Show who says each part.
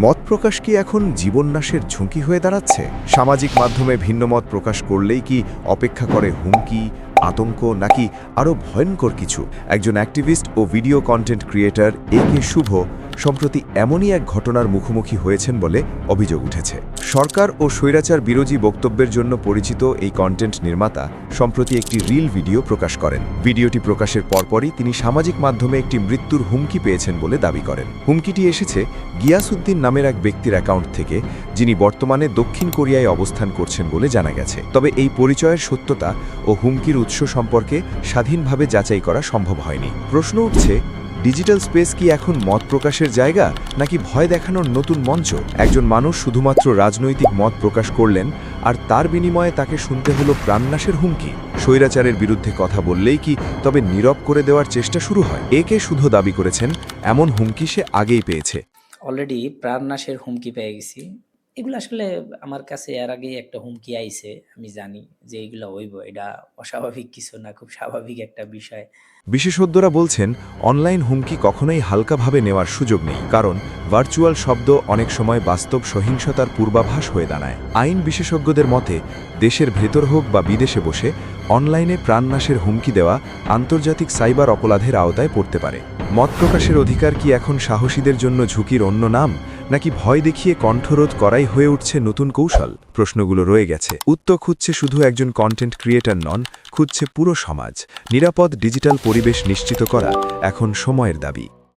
Speaker 1: মত প্রকাশ কি এখন জীবননাশের ঝুঁকি হয়ে দাঁড়াচ্ছে? সামাজিক মাধ্যমে ভিন্ন মত প্রকাশ করলেই কি অপেক্ষা করে হুমকি, আতঙ্ক নাকি আরও ভয়ঙ্কর কিছু? একজন অ্যাক্টিভিস্ট ও ভিডিও কন্টেন্ট ক্রিয়েটর একে শুভ সম্প্রতি এমনই এক ঘটনার মুখোমুখি হয়েছেন বলে অভিযোগ উঠেছে। সরকার ও স্বৈরাচার বিরোধী বক্তব্যের জন্য পরিচিত এই কন্টেন্ট নির্মাতা সম্প্রতি একটি রিল ভিডিও প্রকাশ করেন। ভিডিওটি প্রকাশের পরপরই তিনি সামাজিক মাধ্যমে একটি মৃত্যুর হুমকি পেয়েছেন বলে দাবি করেন। হুমকিটি এসেছে গিয়াসউদ্দিন নামের এক ব্যক্তির অ্যাকাউন্ট থেকে, যিনি বর্তমানে দক্ষিণ কোরিয়ায় অবস্থান করছেন বলে জানা গেছে। তবে এই পরিচয়ের সত্যতা ও হুমকির উৎস সম্পর্কে স্বাধীনভাবে যাচাই করা সম্ভব হয়নি। প্রশ্ন উঠছে, ডিজিটাল স্পেস কি এখন মত প্রকাশের জায়গা নাকি ভয় দেখানোর নতুন মঞ্চ? একজন মানুষ শুধুমাত্র রাজনৈতিক মত প্রকাশ করলেন আর তার বিনিময়ে তাকে শুনতে হলো প্রাণনাশের হুমকি। স্বৈরাচারের বিরুদ্ধে কথা বললেই কি তবে নীরব করে দেওয়ার চেষ্টা শুরু হয়? একে শুধু দাবি করেছেন এমন হুমকি সে আগেই পেয়েছে।
Speaker 2: অলরেডি প্রাণনাশের হুমকি পেয়ে গেছি। এগুলো আসলে আমার কাছে এর আগেই একটা হুমকি আইছে। আমি জানি যে এগুলা হইব। এটা অস্বাভাবিক কিছু না, খুব স্বাভাবিক একটা বিষয়।
Speaker 1: বিশেষজ্ঞরা বলছেন, অনলাইন হুমকি কখনোই হালকাভাবে নেওয়ার সুযোগ নেই, কারণ ভার্চুয়াল শব্দ অনেক সময় বাস্তব সহিংসতার পূর্বাভাস হয়ে দাঁড়ায়। আইন বিশেষজ্ঞদের মতে, দেশের ভেতর হোক বা বিদেশে বসে অনলাইনে প্রাণনাশের হুমকি দেওয়া আন্তর্জাতিক সাইবার অপরাধের আওতায় পড়তে পারে। মত প্রকাশের অধিকার কি এখন সাহসীদের জন্য ঝুঁকির অন্য নাম, নাকি ভয় দেখিয়ে কণ্ঠরোধ করাই হয়ে উঠছে নতুন কৌশল? প্রশ্নগুলো রয়ে গেছে। উত্তর খুঁজছে শুধু একজন কন্টেন্ট ক্রিয়েটর নন, খুঁজছে পুরো সমাজ। নিরাপদ ডিজিটাল পরিবেশ নিশ্চিত করা এখন সময়ের দাবি।